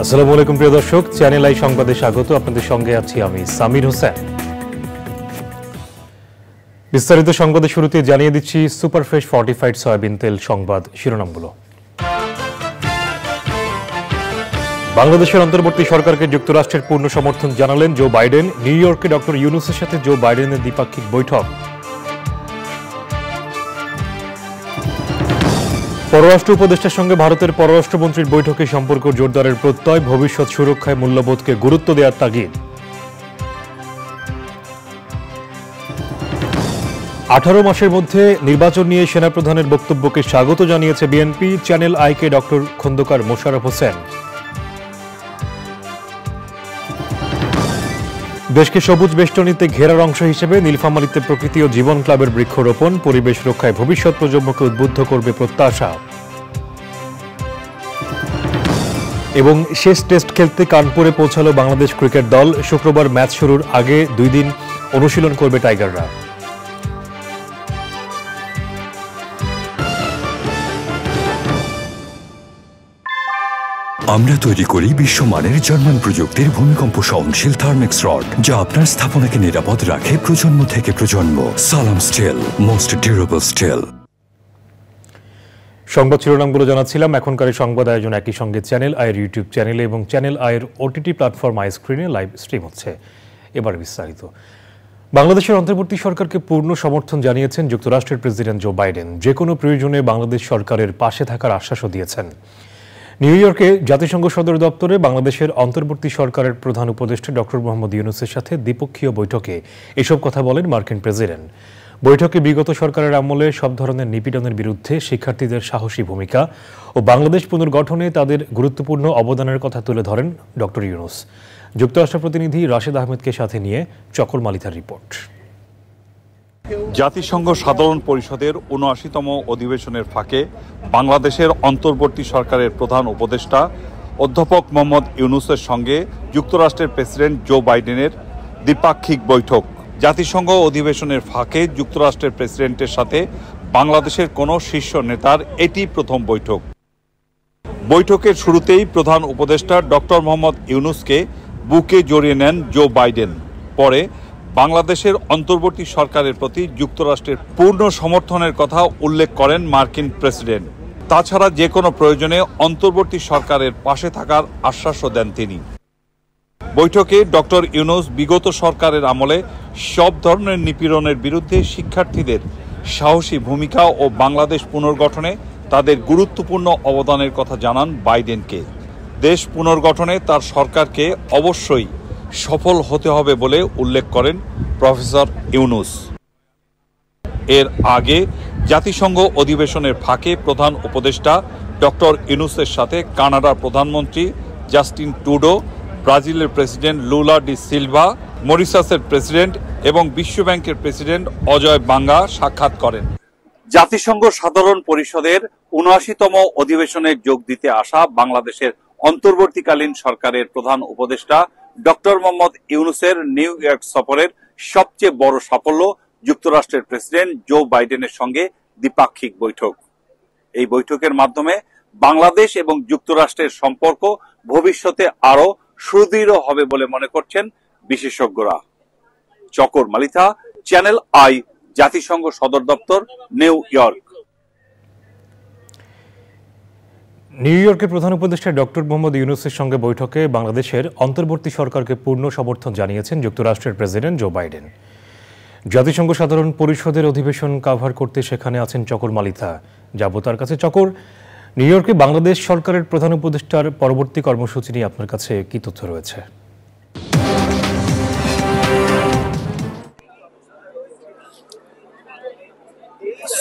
আসসালামু আলাইকুম প্রিয় দর্শক, চ্যানেল আই সংবাদে স্বাগত। আপনাদের সঙ্গে আছি আমি সামির হোসেন। বিস্তারিত সংবাদের শুরুতে জানিয়ে দিচ্ছি সুপারফ্রেশ ফর্টিফাইড সয়াবিন তেল সংবাদ শিরোনামগুলো। বাংলাদেশের অন্তর্বর্তী সরকারকে যুক্তরাষ্ট্রের পূর্ণ সমর্থন জানালেন জো বাইডেন। নিউ ইয়র্কে ডক্টর ইউনুসের সাথে জো বাইডেনের দ্বিপাক্ষিক বৈঠক। পররাষ্ট্র উপদেষ্টার সঙ্গে ভারতের পররাষ্ট্রমন্ত্রীর বৈঠকে সম্পর্ক জোরদারের প্রত্যয়, ভবিষ্যৎ সুরক্ষায় মূল্যবোধকে গুরুত্ব দেওয়ার তাগিদ। 18 মাসের মধ্যে নির্বাচন নিয়ে সেনাপ্রধানের বক্তব্যকে স্বাগত জানিয়েছে বিএনপি। চ্যানেল আইকে ডক্টর খন্দকার মোশাররফ হোসেন। দেশকে সবুজ বেষ্টনীতে ঘেরার অংশ হিসেবে নীলফামারীতে প্রকৃতি ও জীবন ক্লাবের বৃক্ষরোপণ, পরিবেশ রক্ষায় ভবিষ্যৎ প্রজন্মকে উদ্বুদ্ধ করবে প্রত্যাশা। এবং শেষ টেস্ট খেলতে কানপুরে পৌঁছালো বাংলাদেশ ক্রিকেট দল। শুক্রবার ম্যাচ শুরুর আগে 2 দিন অনুশীলন করবে টাইগাররা। আমরা তৈরি করি বিশ্বমানের জার্মান প্রযুক্তির ভূমিকম্প সহনশীল থার্মেক্স রড, যা আপনার স্থাপনাকে নিরাপদ রাখে প্রজন্ম থেকে প্রজন্ম। সালাম স্টিল, মোস্ট ডিউরেবল স্টিল। সংবাদ শিরোনামগুলো জানাচ্ছিলাম। এখনকার সংবাদ আয়োজন একই সঙ্গে চ্যানেল আইয়ের ইউটিউব চ্যানেলে এবং চ্যানেল আইয়ের ওটিটি প্ল্যাটফর্ম আই স্ক্রিনে লাইভ স্ট্রিম হচ্ছে। এবার বিস্তারিত। বাংলাদেশের অন্তর্বর্তী সরকারকে পূর্ণ সমর্থন জানিয়েছেন যুক্তরাষ্ট্রের প্রেসিডেন্ট জো বাইডেন। যে কোনো প্রয়োজনে বাংলাদেশ সরকারের পাশে থাকার আশ্বাসও দিয়েছেন। নিউ ইয়র্কে জাতিসংঘ সদর দপ্তরে বাংলাদেশের অন্তর্বর্তী সরকারের প্রধান উপদেষ্টা ডক্টর মোহাম্মদ ইউনুসের সাথে দ্বিপক্ষীয় বৈঠকে এসব কথা বলেন মার্কিন প্রেসিডেন্ট। বৈঠকে বিগত সরকারের আমলে সব ধরনের নিপীড়নের বিরুদ্ধে শিক্ষার্থীদের সাহসী ভূমিকা ও বাংলাদেশ পুনর্গঠনে তাদের গুরুত্বপূর্ণ অবদানের কথা তুলে ধরেন ডক্টর ইউনুস। যুক্তরাষ্ট্র প্রতিনিধি রাশেদ আহমেদকে সাথে নিয়ে চকর মালিথার রিপোর্ট। জাতিসংঘ সাধারণ পরিষদের ৭৯তম অধিবেশনের ফাঁকে বাংলাদেশের অন্তর্বর্তী সরকারের প্রধান উপদেষ্টা অধ্যাপক মোহাম্মদ ইউনুসের সঙ্গে যুক্তরাষ্ট্রের প্রেসিডেন্ট জো বাইডেনের দ্বিপাক্ষিক বৈঠক। জাতিসংঘ অধিবেশনের ফাঁকে যুক্তরাষ্ট্রের প্রেসিডেন্টের সাথে বাংলাদেশের কোনো শীর্ষ নেতার এটি প্রথম বৈঠক। বৈঠকের শুরুতেই প্রধান উপদেষ্টা ডক্টর মোহাম্মদ ইউনুসকে বুকে জড়িয়ে নেন জো বাইডেন। পরে বাংলাদেশের অন্তর্বর্তী সরকারের প্রতি যুক্তরাষ্ট্রের পূর্ণ সমর্থনের কথা উল্লেখ করেন মার্কিন প্রেসিডেন্ট। তাছাড়া যে কোনো প্রয়োজনে অন্তর্বর্তী সরকারের পাশে থাকার আশ্বাসও দেন তিনি। বৈঠকে ডক্টর ইউনুস বিগত সরকারের আমলে সব ধরনের নিপীড়নের বিরুদ্ধে শিক্ষার্থীদের সাহসী ভূমিকা ও বাংলাদেশ পুনর্গঠনে তাদের গুরুত্বপূর্ণ অবদানের কথা জানান বাইডেনকে। দেশ পুনর্গঠনে তার সরকারকে অবশ্যই সফল হতে হবে বলে উল্লেখ করেন প্রফেসর ইউনুস। এর আগে জাতিসংঘ অধিবেশনের ফাঁকে প্রধান উপদেষ্টা ডক্টর ইউনুসের সাথে কানাডার প্রধানমন্ত্রী জাস্টিন ট্রুডো, ব্রাজিলের প্রেসিডেন্ট লুলা ডি সিলভা, মরিশাসের প্রেসিডেন্ট এবং বিশ্বব্যাংকের প্রেসিডেন্ট অজয় বাঙ্গা সাক্ষাৎ করেন। জাতিসংঘ সাধারণ পরিষদের ৭৯তম অধিবেশনে যোগ দিতে আসা বাংলাদেশের অন্তর্বর্তীকালীন সরকারের প্রধান উপদেষ্টা ডক্টর মোহাম্মদ ইউনুসের নিউ ইয়র্ক সফরের সবচেয়ে বড় সাফল্য যুক্তরাষ্ট্রের প্রেসিডেন্ট জো বাইডেনের সঙ্গে দ্বিপাক্ষিক বৈঠক। এই বৈঠকের মাধ্যমে বাংলাদেশ এবং যুক্তরাষ্ট্রের সম্পর্ক ভবিষ্যতে আরো সুদৃঢ় হবে বলে মনে করছেন বিশেষজ্ঞরা। চকর মালিথা, চ্যানেল আই, জাতিসংঘ সদর দপ্তর, নিউ ইয়র্ক। নিউ ইয়র্কের প্রধান উপদেষ্টা ডক্টর মোহাম্মদ ইউনুসের সঙ্গে বৈঠকে বাংলাদেশের অন্তর্বর্তী সরকারকে পূর্ণ সমর্থন জানিয়েছেন যুক্তরাষ্ট্রের প্রেসিডেন্ট জো বাইডেন। জাতিসংঘ সাধারণ পরিষদের অধিবেশন কাভার করতে সেখানে আছেন চকর মালিথা। যাব তার কাছে। চকর, নিউ ইয়র্কে বাংলাদেশ সরকারের প্রধান উপদেষ্টার পরবর্তী কর্মসূচি নিয়ে আপনার কাছে কি তথ্য রয়েছে?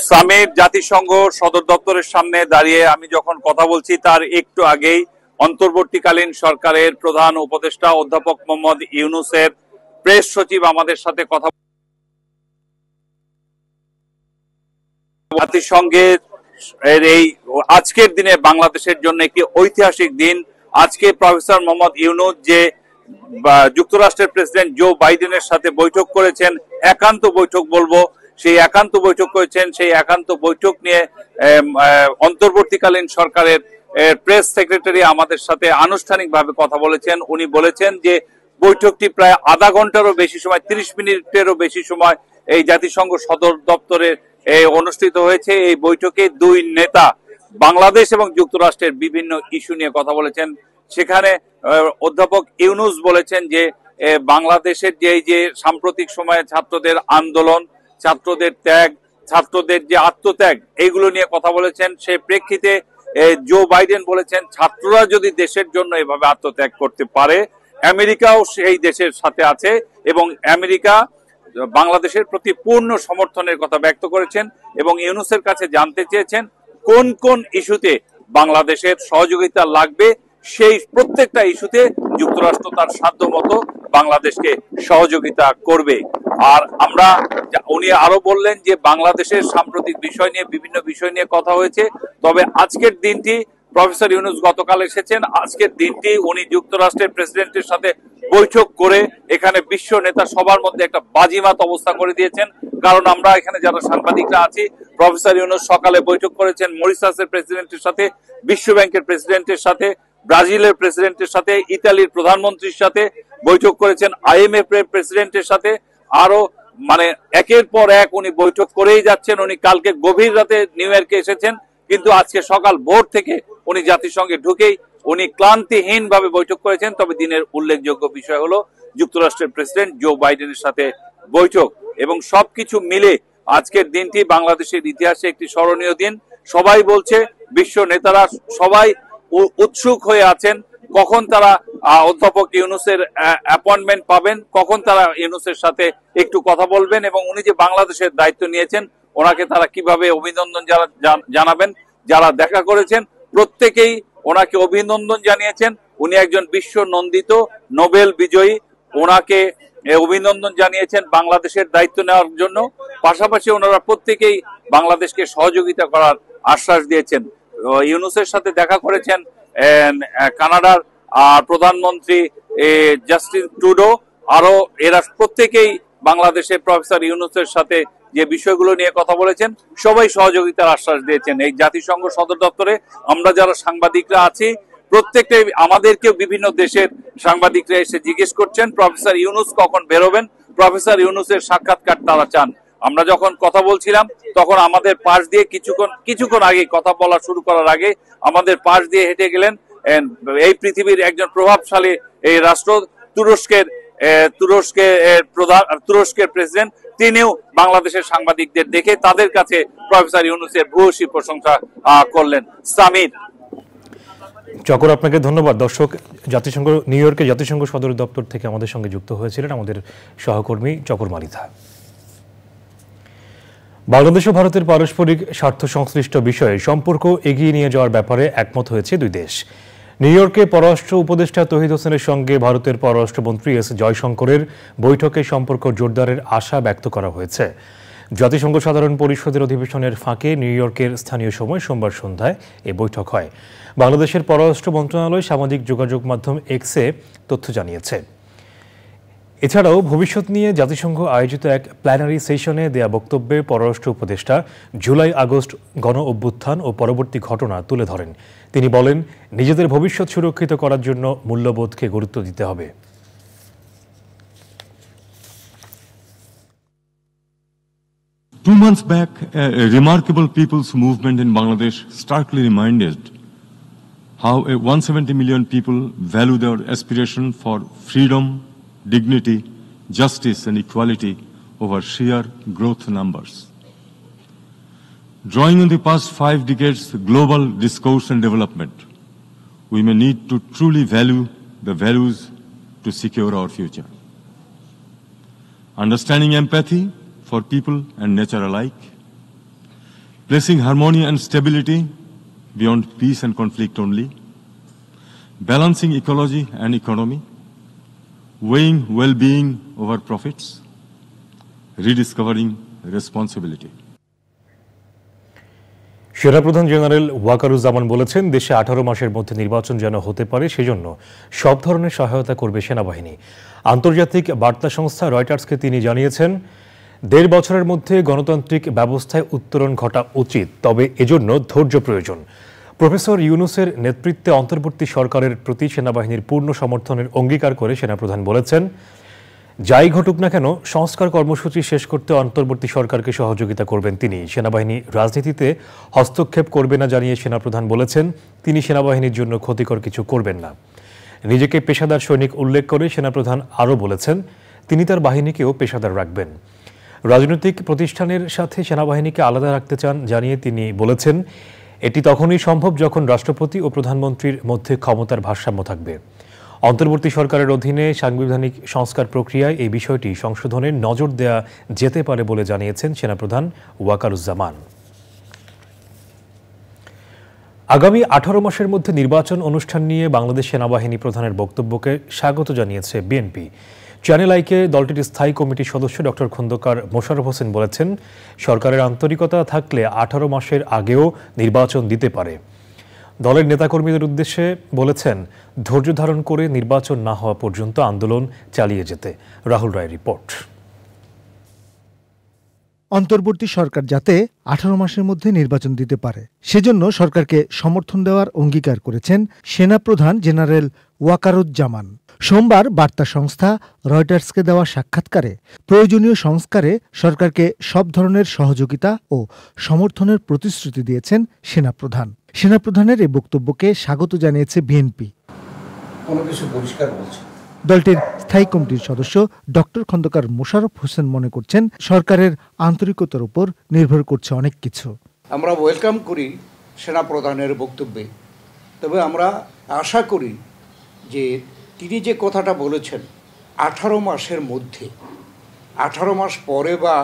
সামির, জাতিসংঘ সদর দপ্তরের সামনে দাঁড়িয়ে আমি যখন কথা বলছি তার একটু আগেই অন্তর্বর্তীকালীন সরকারের প্রধান উপদেষ্টা অধ্যাপক মোহাম্মদ ইউনুসের প্রেস সচিব আমাদের সাথে কথা। জাতিসংঘের এই আজকের দিনে বাংলাদেশের জন্য একটি ঐতিহাসিক দিন। আজকে প্রফেসর মোহাম্মদ ইউনুস যে যুক্তরাষ্ট্রের প্রেসিডেন্ট জো বাইডেনের সাথে বৈঠক করেছেন, একান্ত বৈঠক বলবো, সেই একান্ত বৈঠক করেছেন। সেই একান্ত বৈঠক নিয়ে অন্তর্বর্তীকালীন সরকারের প্রেস সেক্রেটারি আমাদের সাথে আনুষ্ঠানিকভাবে কথা বলেছেন। উনি বলেছেন যে বৈঠকটি প্রায় আধা ঘন্টারও বেশি সময়, 30 মিনিটেরও বেশি সময় এই জাতিসংঘ সদর দপ্তরে অনুষ্ঠিত হয়েছে। এই বৈঠকে দুই নেতা বাংলাদেশ এবং যুক্তরাষ্ট্রের বিভিন্ন ইস্যু নিয়ে কথা বলেছেন। সেখানে অধ্যাপক ইউনূস বলেছেন যে বাংলাদেশের যে সাম্প্রতিক সময়ে ছাত্রদের আন্দোলন, ছাত্রদের ত্যাগ, ছাত্রদের যে আত্মত্যাগ, এইগুলো নিয়ে কথা বলেছেন। সেই প্রেক্ষিতে জো বাইডেন বলেছেন ছাত্ররা যদি দেশের জন্য এভাবে আত্মত্যাগ করতে পারে, আমেরিকাও সেই দেশের সাথে আছে এবং আমেরিকা বাংলাদেশের প্রতি পূর্ণ সমর্থনের কথা ব্যক্ত করেছেন এবং ইউনূসের কাছে জানতে চেয়েছেন কোন কোন ইস্যুতে বাংলাদেশের সহযোগিতা লাগবে। সেই প্রত্যেকটা ইস্যুতে যুক্তরাষ্ট্র তার সাধ্যমতো বাংলাদেশকে সহযোগিতা করবে। আর উনি আরো বললেন যে বাংলাদেশের সাম্প্রতিক বিষয় নিয়ে, বিভিন্ন বিষয় নিয়ে কথা হয়েছে। তবে আজকের দিনটি, প্রফেসর ইউনূস গতকাল এসেছেন, আজকের দিনটি উনি যুক্তরাষ্ট্রের প্রেসিডেন্টের সাথে বৈঠক করে এখানে বিশ্ব নেতা সবার মধ্যে একটা বাজিমাত অবস্থা করে দিয়েছেন। কারণ আমরা এখানে যারা সাংবাদিকরা আছি, প্রফেসর ইউনূস সকালে বৈঠক করেছেন মরিশাসের প্রেসিডেন্টের সাথে, বিশ্ব ব্যাংকের প্রেসিডেন্টের সাথে, ব্রাজিলের প্রেসিডেন্টের সাথে, ইতালির প্রধানমন্ত্রীর সাথে বৈঠক করেছেন, IMF এর প্রেসিডেন্টের সাথে। আরো একের পর এক উনি বৈঠক করেই যাচ্ছেন। উনি কালকে গভীর রাতে নিউ ইয়র্কে এসেছেন, কিন্তু আজকে সকাল ভোর থেকে উনি জাতিসংঘে ঢুকেই উনি ক্লান্তিহীন ভাবে বৈঠক করেছেন। তবে দিনের উল্লেখযোগ্য বিষয় হলো যুক্তরাষ্ট্রের প্রেসিডেন্ট জো বাইডেনের সাথে বৈঠক। এবং সবকিছু মিলে আজকের দিনটি বাংলাদেশের ইতিহাসে একটি স্মরণীয় দিন। সবাই বলছে, বিশ্ব নেতারা সবাই উৎসুক হয়ে আছেন কখন তারা অধ্যাপক ইউনূসের অ্যাপয়েন্টমেন্ট পাবেন, কখন তারা ইউনূসের সাথে একটু কথা বলবেন এবং উনি যে বাংলাদেশের দায়িত্ব নিয়েছেন ওনাকে তারা কিভাবে অভিনন্দন জানাবেন। যারা দেখা করেছেন প্রত্যেকেই ওনাকে অভিনন্দন জানিয়েছেন। উনি একজন বিশ্ব নন্দিত নোবেল বিজয়ী, ওনাকে অভিনন্দন জানিয়েছেন বাংলাদেশের দায়িত্ব নেওয়ার জন্য। পাশাপাশি ওনারা প্রত্যেকেই বাংলাদেশকে সহযোগিতা করার আশ্বাস দিয়েছেন। ইউনূসের সাথে দেখা করেছেন কানাডার প্রধানমন্ত্রী জাস্টিন ট্রুডো। আরো এরা প্রত্যেকেই বাংলাদেশের প্রফেসর ইউনূসের সাথে যে বিষয়গুলো নিয়ে কথা বলেছেন, সবাই সহযোগিতার আশ্বাস দিয়েছেন। এই জাতিসংঘ সদর দপ্তরে আমরা যারা সাংবাদিকরা আছি প্রত্যেকটাই, আমাদেরকেও বিভিন্ন দেশের সাংবাদিকরা এসে জিজ্ঞেস করছেন প্রফেসর ইউনূস কখন বেরোবেন, প্রফেসর ইউনূসের সাক্ষাৎকার তারা চান। আমরা যখন কথা বলছিলাম তখন আমাদের পাশ দিয়ে কিছুক্ষণ আগে, কথা বলা শুরু করার আগে আমাদের পাশ দিয়ে হেঁটে গেলেন এই পৃথিবীর একজন প্রভাবশালী এই রাষ্ট্র তুরস্কের প্রেসিডেন্ট, তিনিও বাংলাদেশের সাংবাদিকদের দেখে তাদের কাছে প্রফেসর ইউনূসের ভূয়সী প্রশংসা করলেন। সামির, চকর, আপনাকে ধন্যবাদ। দর্শক, জাতিসংঘ নিউ ইয়র্কে জাতিসংঘ সদর দপ্তর থেকে আমাদের সঙ্গে যুক্ত হয়েছিলেন আমাদের সহকর্মী চকর মালিথা। বাংলাদেশ ও ভারতের পারস্পরিক স্বার্থ সংশ্লিষ্ট বিষয়ে সম্পর্ক এগিয়ে নিয়ে যাওয়ার ব্যাপারে একমত হয়েছে দুই দেশ। নিউ ইয়র্কে পররাষ্ট্র উপদেষ্টা তৌহিদ হোসেনের সঙ্গে ভারতের পররাষ্ট্রমন্ত্রী এস জয়শঙ্করের বৈঠকে সম্পর্ক জোরদারের আশা ব্যক্ত করা হয়েছে। জাতিসংঘ সাধারণ পরিষদের অধিবেশনের ফাঁকে নিউ ইয়র্কের স্থানীয় সময় সোমবার সন্ধ্যায় এই বৈঠক হয়। বাংলাদেশের পররাষ্ট্র মন্ত্রণালয় সামাজিক যোগাযোগ মাধ্যম এক্সে তথ্য জানিয়েছে। এছাড়াও ভবিষ্যৎ নিয়ে জাতিসংঘ আয়োজিত এক প্ল্যানারি সেশনে দেয়া বক্তব্যে পররাষ্ট্র উপদেষ্টা জুলাই আগস্ট গণ অভ্যুত্থান ও পরবর্তী ঘটনা তুলে ধরেন। তিনি বলেন, নিজেদের ভবিষ্যৎ সুরক্ষিত করার জন্য মূল্যবোধকে গুরুত্ব দিতে হবে। Two months back, a remarkable people's movement in Bangladesh starkly reminded how 170 million people value their aspiration for freedom, dignity, justice and equality over sheer growth numbers. Drawing on the past 5 decades' global discourse and development, we may need to truly value the values to secure our future. Understanding empathy for people and nature alike, placing harmony and stability beyond peace and conflict only, balancing ecology and economy, weighing well-being over profits, rediscovering responsibility. সেনাপ্রধান general Wakeruzzaman বলেছেন, দেশে 18 মাসের মধ্যে নির্বাচন যেন হতে পারে সেজন্য সব ধরনের সহায়তা করবে সেনাবাহিনী। আন্তর্জাতিক বার্তা সংস্থা রয়টার্সকে তিনি জানিয়েছেন, 1.5 বছরের মধ্যে গণতান্ত্রিক ব্যবস্থায় উত্তরণ ঘটা উচিত, তবে এজন্য ধৈর্য প্রয়োজন। প্রফেসর ইউনূসের নেতৃত্বে অন্তর্বর্তী সরকারের প্রতি সেনাবাহিনীর পূর্ণ সমর্থনের অঙ্গীকার করে সেনাপ্রধান বলেছেন, যাই ঘটুক না কেন সংস্কার কর্মসূচি শেষ করতে অন্তর্বর্তী সরকারকে সহযোগিতা করবেন তিনি। সেনাবাহিনী রাজনীতিতে হস্তক্ষেপ করবে না জানিয়ে সেনাপ্রধান বলেছেন, তিনি সেনাবাহিনীর জন্য ক্ষতিকর কিছু করবেন না। নিজেকে পেশাদার সৈনিক উল্লেখ করে সেনাপ্রধান আরও বলেছেন, তিনি তার বাহিনীকেও পেশাদার রাখবেন। রাজনৈতিক প্রতিষ্ঠানের সাথে সেনাবাহিনীকে আলাদা রাখতে চান জানিয়ে তিনি বলেছেন, এটি তখনই সম্ভব যখন রাষ্ট্রপতি ও প্রধানমন্ত্রীর মধ্যে ক্ষমতার ভারসাম্য থাকবে। অন্তর্বর্তী সরকারের অধীনে সাংবিধানিক সংস্কার প্রক্রিয়ায় এই বিষয়টি সংশোধনে নজর দেয়া যেতে পারে বলে জানিয়েছেন সেনাপ্রধান ওয়াকারুজ্জামান। আগামী 18 মাসের মধ্যে নির্বাচন অনুষ্ঠান নিয়ে বাংলাদেশ সেনাবাহিনী প্রধানের বক্তব্যকে স্বাগত জানিয়েছে বিএনপি। চ্যানেল আইকে দলটির স্থায়ী কমিটির সদস্য ডক্টর খন্দকার মোশাররফ হোসেন বলেছেন, সরকারের আন্তরিকতা থাকলে 18 মাসের আগেও নির্বাচন দিতে পারে। দলের নেতাকর্মীদের উদ্দেশ্যে বলেছেন, ধৈর্য ধারণ করে নির্বাচন না হওয়া পর্যন্ত আন্দোলন চালিয়ে যেতে। রাহুল রায়ের রিপোর্ট। অন্তর্বর্তী সরকার যাতে 18 মাসের মধ্যে নির্বাচন দিতে পারে সেজন্য সরকারকে সমর্থন দেওয়ার অঙ্গীকার করেছেন সেনাপ্রধান জেনারেল ওয়াকারুজ্জামান। সোমবার বার্তা সংস্থা রয়টার্সকে দেওয়া সাক্ষাৎকারে প্রয়োজনীয় সংস্কারে সরকারকে সব ধরনের সহযোগিতা ও সমর্থনের প্রতিশ্রুতি দিয়েছেন সেনাপ্রধান। সেনাপ্রধানের এই বক্তব্যকে স্বাগত জানিয়েছে বিএনপি। দলটির স্থায়ী কমিটির সদস্য ডক্টর খন্দকার মোশাররফ হোসেন মনে করছেন, সরকারের আন্তরিকতার উপর নির্ভর করছে অনেক কিছু। আমরা ওয়েলকাম করি সেনাপ্রধানের বক্তব্যে, তবে আমরা আশা করি যে তিনি যে কথাটা বলেছেন 18 মাসের মধ্যে, 18 মাস পরে বা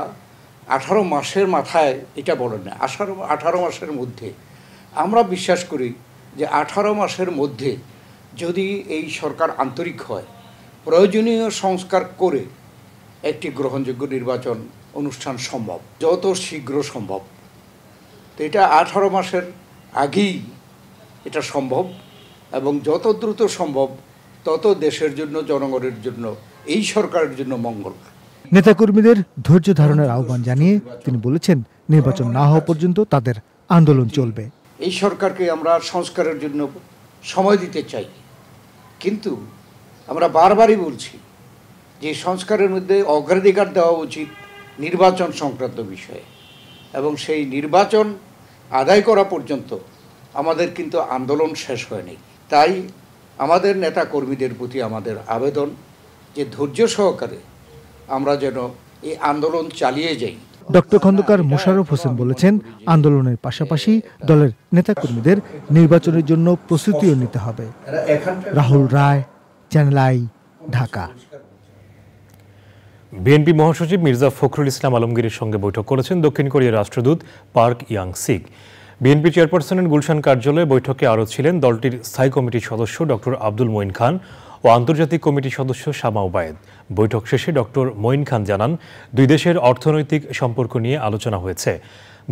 18 মাসের মাথায় এটা বলেন না, 18 মাসের মধ্যে আমরা বিশ্বাস করি যে 18 মাসের মধ্যে যদি এই সরকার আন্তরিক হয়, প্রয়োজনীয় সংস্কার করে একটি গ্রহণযোগ্য নির্বাচন অনুষ্ঠান সম্ভব, যত শীঘ্র সম্ভব। তো এটা 18 মাসের আগেই এটা সম্ভব এবং যত দ্রুত সম্ভব তত দেশের জন্য, জনগণের জন্য, এই সরকারের জন্য মঙ্গল। নেতাকর্মীদের ধৈর্য ধারণের আহ্বান জানিয়ে তিনি বলেছেন, নির্বাচন না হওয়া পর্যন্ত তাদের আন্দোলন চলবে। এই সরকারকে আমরা সংস্কারের জন্য সময় দিতে চাই, কিন্তু আমরা বারবারই বলছি যে সংস্কারের মধ্যে অগ্রাধিকার দেওয়া উচিত নির্বাচন সংক্রান্ত বিষয়ে, এবং সেই নির্বাচন আদায় করা পর্যন্ত আমাদের কিন্তু আন্দোলন শেষ হয়নি। তাই আমাদের নেতা কর্মীদের প্রতি আমাদের আবেদন যে ধৈর্য সহকারে আমরা যেন এই আন্দোলন চালিয়ে যাই। ডক্টর খন্দকার মোশাররফ হোসেন বলেছেন, আন্দোলনের পাশাপাশি দলের নেতাকর্মীদের নির্বাচনের জন্য প্রস্তুতিও নিতে হবে। রাহুল রায়, চ্যানেল আই, ঢাকা। বিএনপি মহাসচিব মির্জা ফখরুল ইসলাম আলমগীরের সঙ্গে বৈঠক করেছেন দক্ষিণ কোরিয়ার রাষ্ট্রদূত পার্ক ইয়াং সিক। বিএনপি চেয়ারপারসনের গুলশান কার্যালয়ে বৈঠকে আরও ছিলেন দলটির স্থায়ী কমিটির সদস্য ডক্টর আব্দুল মঈন খান ও আন্তর্জাতিক কমিটির সদস্য শামা ওবায়েদ। বৈঠক শেষে ডক্টর মঈন খান জানান, দুই দেশের অর্থনৈতিক সম্পর্ক নিয়ে আলোচনা হয়েছে।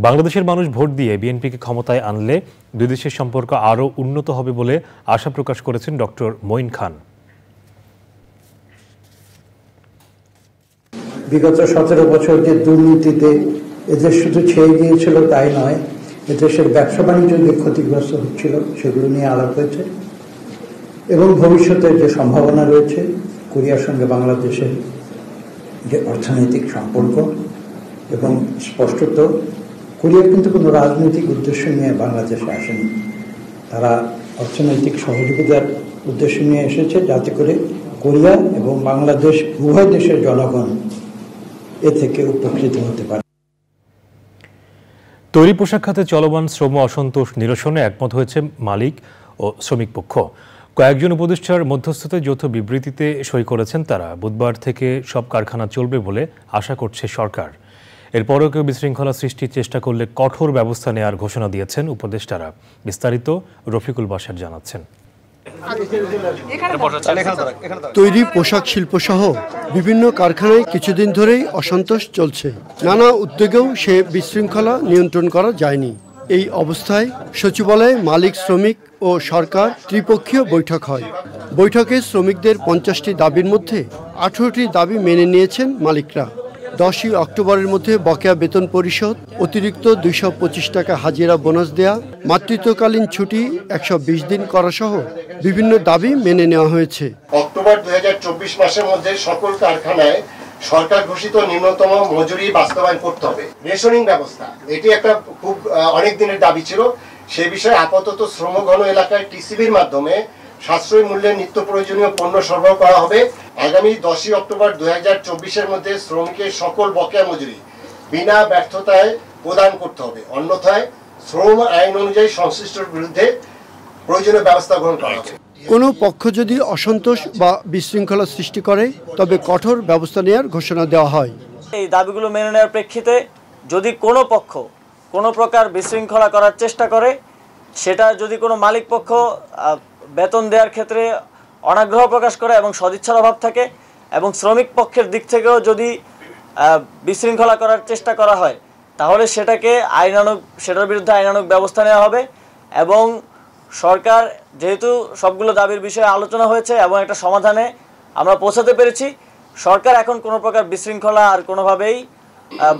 বাংলাদেশের মানুষ ভোট দিয়ে বিএনপিকে ক্ষমতায় আনলে দুই দেশের সম্পর্ক আরও উন্নত হবে বলে আশা প্রকাশ করেছেন ডক্টর মঈন খান। বিগত 17 বছর যে দুর্নীতিতে এদেশ শুধু ছেয়ে গিয়েছিল তাই নয়, এদেশের ব্যবসা বাণিজ্য যে ক্ষতিগ্রস্ত হচ্ছিল সেগুলো নিয়ে আলাপ হয়েছে, এবং ভবিষ্যতে যে সম্ভাবনা রয়েছে কোরিয়ার সঙ্গে বাংলাদেশের যে অর্থনৈতিক সম্পর্ক, এবং স্পষ্টত কোরিয়া কিন্তু কোনো রাজনৈতিক উদ্দেশ্য নিয়ে বাংলাদেশে আসেনি, তারা অর্থনৈতিক সহযোগিতার উদ্দেশ্য নিয়ে এসেছে যাতে করে কোরিয়া এবং বাংলাদেশ উভয় দেশের জনগণ এ থেকে উপকৃত হতে পারে। তৈরি পোশাক খাতে চলমান শ্রম অসন্তোষ নিরসনে একমত হয়েছে মালিক ও শ্রমিক পক্ষ। কয়েকজন উপদেষ্টার মধ্যস্থতায় যৌথ বিবৃতিতে সই করেছেন তারা। বুধবার থেকে সব কারখানা চলবে বলে আশা করছে সরকার। এরপরও কেউ বিশৃঙ্খলা সৃষ্টির চেষ্টা করলে কঠোর ব্যবস্থা নেওয়ার ঘোষণা দিয়েছেন উপদেষ্টারা। বিস্তারিত রফিকুল বাশার জানাচ্ছেন। তৈরি পোশাক শিল্প সহ বিভিন্ন কারখানায় কিছুদিন ধরেই অসন্তোষ চলছে। নানা উদ্যোগেও সে বিশৃঙ্খলা নিয়ন্ত্রণ করা যায়নি। এই অবস্থায় সচিবালয়ে মালিক, শ্রমিক ও সরকার ত্রিপক্ষীয় বৈঠক হয়। বৈঠকে শ্রমিকদের 50টি দাবির মধ্যে 18টি দাবি মেনে নিয়েছেন মালিকরা। 10ই অক্টোবরের মধ্যে বকেয়া বেতন পরিশোধ, অতিরিক্ত 225 টাকা হাজিরা বোনাস দেয়া, মাতৃত্বকালীন ছুটি 120 দিন করা সহ বিভিন্ন দাবি মেনে নেওয়া হয়েছে। অক্টোবর 2024 মাসের মধ্যে সকল কারখানায় সরকার ঘোষিত নিম্নতম মজুরি বাস্তবায়ন করতে হবে। রেশনিং ব্যবস্থা, এটি একটা খুব অনেক দিনের দাবি ছিল। সেই বিষয়ে আপাতত শ্রমঘন এলাকায় টিসিবির মাধ্যমে সাশ্রয়ী মূল্যে নিত্য প্রয়োজনীয় পণ্য সরবরাহ করা হবে। আগামী 10ই অক্টোবর 2024-এর মধ্যে শ্রমিকের সকল বকেয়া মজুরি বিনা ব্যর্থতায় প্রদান করতে হবে, অন্যথায় শ্রম আইন অনুযায়ী সংশ্লিষ্টর বিরুদ্ধে প্রয়োজনীয় ব্যবস্থা গ্রহণ করা হবে। কোনো পক্ষ যদি অসন্তোষ বা বিশৃঙ্খলা সৃষ্টি করে তবে কঠোর ব্যবস্থা নেওয়ার ঘোষণা দেওয়া হয়। এই দাবিগুলো মেনে নেওয়ার প্রেক্ষিতে যদি কোনো পক্ষ কোনো প্রকার বিশৃঙ্খলা করার চেষ্টা করে, সেটা যদি কোনো মালিক পক্ষ বেতন দেওয়ার ক্ষেত্রে অনাগ্রহ প্রকাশ করে এবং সদিচ্ছার অভাব থাকে, এবং শ্রমিক পক্ষের দিক থেকেও যদি বিশৃঙ্খলা করার চেষ্টা করা হয়, তাহলে সেটার বিরুদ্ধে আইনানুগ ব্যবস্থা নেওয়া হবে। এবং সরকার যেহেতু সবগুলো দাবির বিষয়ে আলোচনা হয়েছে এবং একটা সমাধানে আমরা পৌঁছাতে পেরেছি, সরকার এখন কোনো প্রকার বিশৃঙ্খলা আর কোনোভাবেই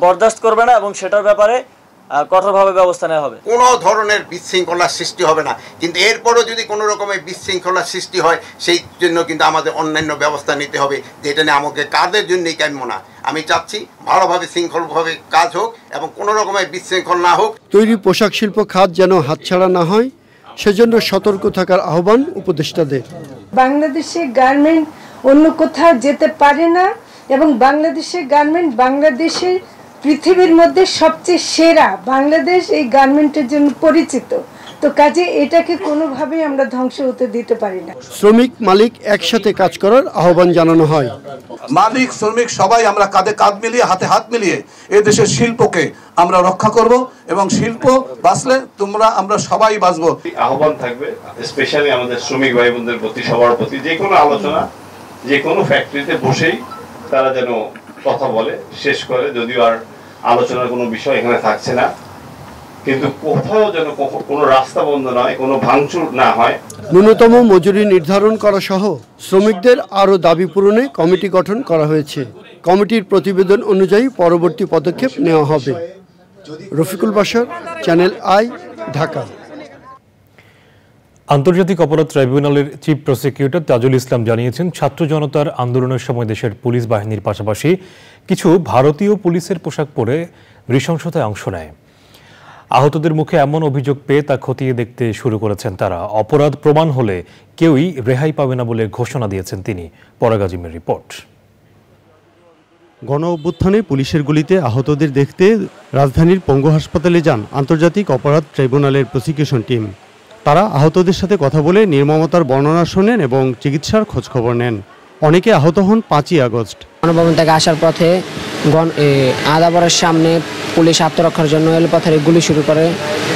বরদাস্ত করবে না এবং সেটার ব্যাপারে কঠোরভাবে ব্যবস্থা নেওয়া হবে। কোনো ধরনের বিশৃঙ্খলার সৃষ্টি হবে না, কিন্তু এরপরও যদি কোনো রকমের বিশৃঙ্খলার সৃষ্টি হয় সেই জন্য কিন্তু আমাদের অন্যান্য ব্যবস্থা নিতে হবে, যেটা নিয়ে আমাকে কাদের জন্যই কাম্য না। আমি চাচ্ছি ভালোভাবে শৃঙ্খলভাবে কাজ হোক এবং কোনো রকমের বিশৃঙ্খল না হোক। তৈরি পোশাক শিল্প খাত যেন হাতছাড়া না হয়, সেজন্য সতর্ক থাকার আহ্বান উপদেষ্টাদের। বাংলাদেশে গার্মেন্ট অন্য কোথাও যেতে পারে না এবং বাংলাদেশের গার্মেন্ট বাংলাদেশের পৃথিবীর মধ্যে সবচেয়ে সেরা। বাংলাদেশ এই গার্মেন্টের জন্য পরিচিত, তো কাজে এটাকে কোনোভাবেই আমরা ধ্বংস হতে দিতে পারি না। শ্রমিক মালিক একসাথে কাজ করার আহ্বান জানানো হয়। মালিক শ্রমিক সবাই আমরা কাঁধে কাঁধ মিলিয়ে হাতে হাত মিলিয়ে এই দেশের শিল্পকে আমরা রক্ষা করব এবং শিল্প বাঁচলে আমরা সবাই বাঁচবো। আহ্বান থাকবে স্পেশালি আমাদের শ্রমিক ভাই বোনদের প্রতি, সবার প্রতি, যে কোনো আলোচনা যে কোনো ফ্যাক্টরিতে বসেই তারা যেন কথা বলে শেষ করে। যদিও আর আলোচনার কোনো বিষয় এখানে থাকছে না, কিন্তু কোথাও যেন কোনো রাস্তা বন্ধ নয়, কোনো ভাঙচুর না হয়। ন্যূনতম মজুরি নির্ধারণ করা সহ শ্রমিকদের আরও দাবি পূরণে কমিটি গঠন করা হয়েছে। কমিটির প্রতিবেদন অনুযায়ী পরবর্তী পদক্ষেপ নেওয়া হবে। Rafiqul Bashar, channel I, Dhaka. আন্তর্জাতিক অপরাধ ট্রাইব্যুনালের চিফ প্রসিকিউটর তাজুল ইসলাম জানিয়েছেন, ছাত্র জনতার আন্দোলনের সময় দেশের পুলিশ বাহিনীর পাশাপাশি কিছু ভারতীয় পুলিশের পোশাক পরে নৃশংসতায় অংশ নেয়। আহতদের মুখে এমন অভিযোগ পেয়ে তা খতিয়ে দেখতে শুরু করেছেন তারা। অপরাধ প্রমাণ হলে কেউই রেহাই পাবে না বলে ঘোষণা দিয়েছেন তিনি। পরাগ আজিমের রিপোর্ট। গণ অভ্যুত্থানে পুলিশের গুলিতে আহতদের দেখতে রাজধানীর পঙ্গু হাসপাতালে যান আন্তর্জাতিক অপরাধ ট্রাইব্যুনালের প্রসিকিউশন টিম। তারা আহতদের সাথে কথা বলে নির্মমতার বর্ণনা শোনেন এবং চিকিৎসার খোঁজখবর নেন। অনেকে আহত হন 5ই আগস্ট। গণভবন থেকে আসার পথে আদাবরের সামনে পুলিশ আত্মরক্ষার জন্য এলোপাথারি গুলি শুরু করে,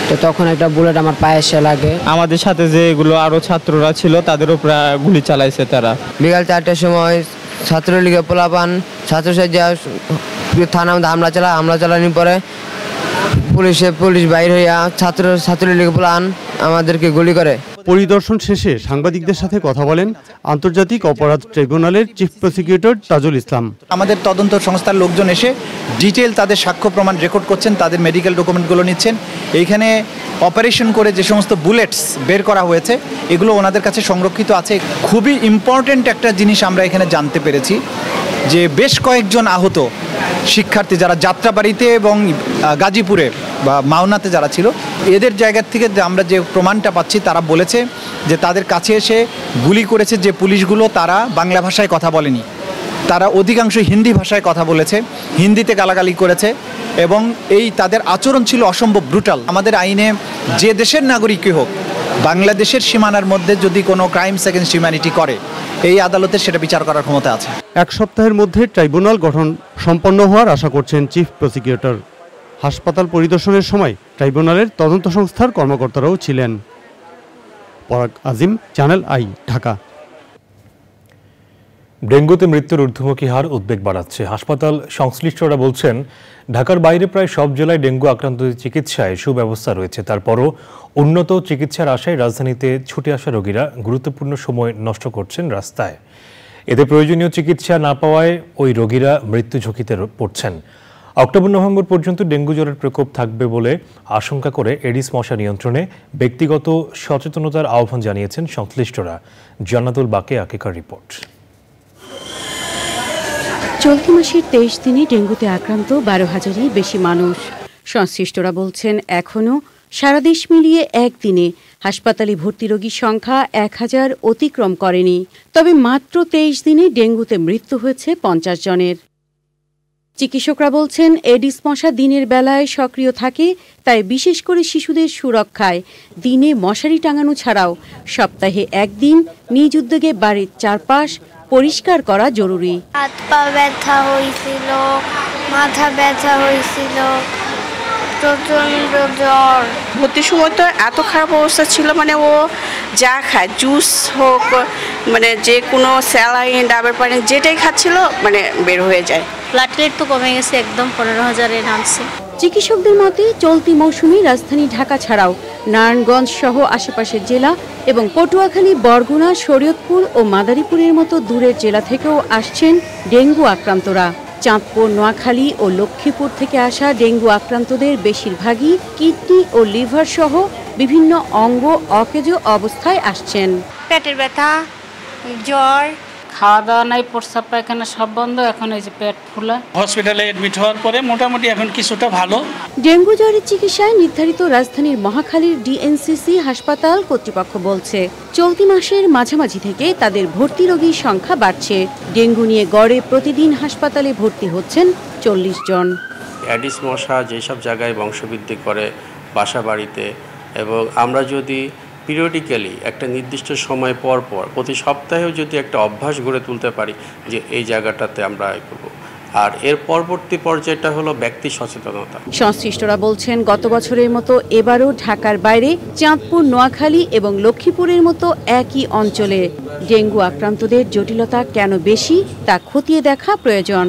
তো তখন একটা বুলেট আমার পায়ে এসে লাগে। আমাদের সাথে যেগুলো আরো ছাত্ররা ছিল তাদের উপর গুলি চালাইছে তারা। বিকাল 4টার সময় ছাত্রলীগের পোলাপান ছাত্রসাজ্জা থানা হামলা চালানোর পরে পুলিশ বাইর হইয়া ছাত্রলীগের পোলান আমাদেরকে গুলি করে। পরিদর্শন শেষে সাংবাদিকদের সাথে কথা বলেন আন্তর্জাতিক অপরাধ ট্রাইব্যুনালের চিফ প্রসিকিউটর তাজুল ইসলাম। আমাদের তদন্ত সংস্থার লোকজন এসে ডিটেল তাদের সাক্ষ্য প্রমাণ রেকর্ড করছেন, তাদের মেডিকেল ডকুমেন্টগুলো নিচ্ছেন। এইখানে অপারেশন করে যে সমস্ত বুলেটস বের করা হয়েছে এগুলো ওনাদের কাছে সংরক্ষিত আছে। খুবই ইম্পর্ট্যান্ট একটা জিনিস আমরা এখানে জানতে পেরেছি যে বেশ কয়েকজন আহত শিক্ষার্থী যারা যাত্রাবাড়িতে এবং গাজীপুরে বা মাওনাতে যারা ছিল, এদের জায়গা থেকে আমরা যে প্রমাণটা পাচ্ছি তারা বলেছে যে তাদের কাছে এসে গুলি করেছে যে পুলিশগুলো তারা বাংলা ভাষায় কথা বলেনি, তারা অধিকাংশ হিন্দি ভাষায় কথা বলেছে, হিন্দিতে গালাগালি করেছে এবং এই তাদের আচরণ ছিল অসম্ভব ব্রুটাল। আমাদের আইনে যে দেশের নাগরিকই হোক বাংলাদেশের সীমানার মধ্যে যদি কোনো ক্রাইমস এগেইনস্ট হিউম্যানিটি করে এই আদালতের সেটা বিচার করার ক্ষমতা আছে। 1 সপ্তাহের মধ্যে ট্রাইব্যুনাল গঠন সম্পন্ন হওয়ার আশা করছেন চিফ প্রসিকিউটর। হাসপাতাল পরিদর্শনের সময় ট্রাইব্যুনালের তদন্ত সংস্থার কর্মকর্তারাও ছিলেন। পরাগ আজিম, চ্যানেল আই, ঢাকা। ডেঙ্গুতে মৃত্যুর ঊর্ধ্বমুখী হার উদ্বেগ বাড়াচ্ছে। হাসপাতাল সংশ্লিষ্টরা বলছেন, ঢাকার বাইরে প্রায় সব জেলায় ডেঙ্গু আক্রান্তদের চিকিৎসায় সুব্যবস্থা রয়েছে। তারপরও উন্নত চিকিৎসার আশায় রাজধানীতে ছুটে আসা রোগীরা গুরুত্বপূর্ণ সময় নষ্ট করছেন রাস্তায়। এতে প্রয়োজনীয় চিকিৎসা না পাওয়ায় ওই রোগীরা মৃত্যু ঝুঁকিতে পড়ছেন। অক্টোবর-নভেম্বর পর্যন্ত ডেঙ্গু জ্বরের প্রকোপ থাকবে বলে আশঙ্কা করে এডিস মশা নিয়ন্ত্রণে ব্যক্তিগত সচেতনতার আহ্বান জানিয়েছেন সংশ্লিষ্টরা। জান্নাতুল বাকে আকিকার রিপোর্ট। চলতি মাসের 23 দিনে ডেঙ্গুতে আক্রান্ত 12,000-এর বেশি মানুষ। সংশ্লিষ্টরা বলছেন এখনও সারা দেশ মিলিয়ে একদিনে হাসপাতালে ভর্তি রোগীর সংখ্যা 1000 অতিক্রম করেনি। তবে মাত্র 23 দিনে ডেঙ্গুতে মৃত্যু হয়েছে 50 জনের। চিকিৎসকরা বলছেন এডিস মশা দিনের বেলায় সক্রিয় থাকে, তাই বিশেষ করে শিশুদের সুরক্ষায় দিনে মশারি টাঙানো ছাড়াও সপ্তাহে একদিন নিজ উদ্যোগে বাড়ির চারপাশ পরিষ্কার করা জরুরি। হাত পা ব্যথা হয়েছিল, মাথা ব্যথা হয়েছিল, প্রচন্ড জ্বর। ভর্তির সময় তো এত খারাপ অবস্থা ছিল, মানে ও যা খায় জুস হোক, মানে যে কোনো স্যালাইন ডাবের পানি যেটাই খাচ্ছিল মানে বের হয়ে যায়। প্লেটলেট তো কমে গেছে, একদম 15,000-এ নামছে। চিকিৎসকদের মতে চলতি মৌসুমে রাজধানী ঢাকা ছাড়াও নারায়ণগঞ্জ সহ আশেপাশের জেলা এবং পটুয়াখালী, বরগুনা, শরীয়তপুর ও মাদারীপুরের মতো দূরের জেলা থেকেও আসছেন ডেঙ্গু আক্রান্তরা। চাঁদপুর, নোয়াখালী ও লক্ষ্মীপুর থেকে আসা ডেঙ্গু আক্রান্তদের বেশিরভাগই কিডনি ও লিভার সহ বিভিন্ন অঙ্গ অকেজো অবস্থায় আসছেন। পেটের ব্যথা, জ্বর, খাওয়া দাওয়া নাই, প্রস্রাব পায়খানা সব বন্ধ। এখন এই যে পেট ফুলা। হসপিটালে এডমিট হওয়ার পরে মোটামুটি এখন কিছুটা ভালো। ডেঙ্গু জ্বরের চিকিৎসায় নির্ধারিত রাজধানীর মহাখালীর ডিএনসিসি হাসপাতাল কর্তৃপক্ষ বলছে চলতি মাসের মাঝামাঝি থেকে তাদের ভর্তি রোগীর সংখ্যা বাড়ছে। ডেঙ্গু নিয়ে গড়ে প্রতিদিন হাসপাতালে ভর্তি হচ্ছেন 40 জন। অ্যাডিস মশা যেসব জায়গায় বংশবৃদ্ধি করে বাসা বাড়িতে, এবং আমরা যদি পিরিয়ডিক্যালি একটা নির্দিষ্ট সময় পর পর প্রতি সপ্তাহেও যদি একটা অভ্যাস গড়ে তুলতে পারি যে এই জায়গাটাতে আমরা করব, আর এর পরবর্তী পর্যায়টা হলো ব্যক্তি সচেতনতা। সংশ্লিষ্টরা বলছেন গত বছরের মতো এবারও ঢাকার বাইরে চাঁদপুর, নোয়াখালী এবং লক্ষ্মীপুরের মতো একই অঞ্চলে ডেঙ্গু আক্রান্তদের জটিলতা কেন বেশি তা খতিয়ে দেখা প্রয়োজন।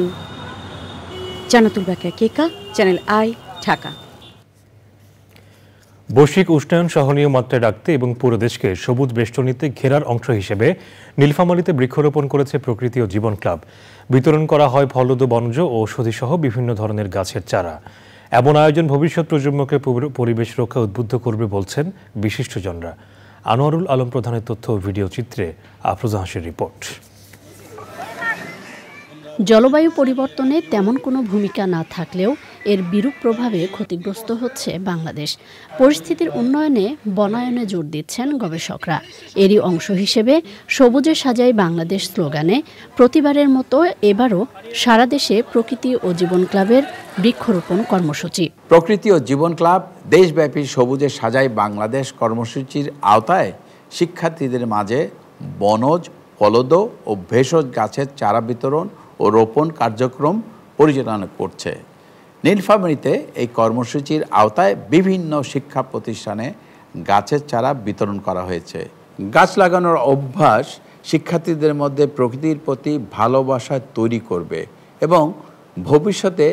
জান্নাতুল বাকে কেকা, চ্যানেল আই, ঢাকা। বৈশ্বিক উষ্ণায়ন সহনীয় মাত্রায় রাখতে এবং পুরো দেশকে সবুজ বেষ্টনীতে ঘেরার অংশ হিসেবে নীলফামারীতে বৃক্ষরোপণ করেছে প্রকৃতি ও জীবন ক্লাব। বিতরণ করা হয় ফলদ, বনজ ও ঔষধিসহ বিভিন্ন ধরনের গাছের চারা। এমন আয়োজন ভবিষ্যৎ প্রজন্মকে পরিবেশ রক্ষায় উদ্বুদ্ধ করবে বলছেন বিশিষ্টজনরা। আনোয়ারুল আলম প্রধানের তথ্য ও ভিডিও চিত্রে আফরোজা হাসির রিপোর্ট। জলবায়ু পরিবর্তনে তেমন কোনো ভূমিকা না থাকলেও এর বিরূপ প্রভাবে ক্ষতিগ্রস্ত হচ্ছে বাংলাদেশ। পরিস্থিতির উন্নয়নে বনায়নে জোর দিচ্ছেন গবেষকরা। এরই অংশ হিসেবে সবুজে সাজাই বাংলাদেশ স্লোগানে প্রতিবারের মতো এবারও সারা দেশে প্রকৃতি ও জীবন ক্লাবের বৃক্ষরোপণ কর্মসূচি। প্রকৃতি ও জীবন ক্লাব দেশব্যাপী সবুজে সাজাই বাংলাদেশ কর্মসূচির আওতায় শিক্ষার্থীদের মাঝে বনজ, ফলদ ও ভেষজ গাছের চারা বিতরণ ও রোপণ কার্যক্রম পরিচালনা করছে। নীলফামারীতে এই কর্মসূচির আওতায় বিভিন্ন শিক্ষা প্রতিষ্ঠানে গাছের চারা বিতরণ করা হয়েছে। গাছ লাগানোর অভ্যাস শিক্ষার্থীদের মধ্যে প্রকৃতির প্রতি ভালোবাসা তৈরি করবে এবং ভবিষ্যতে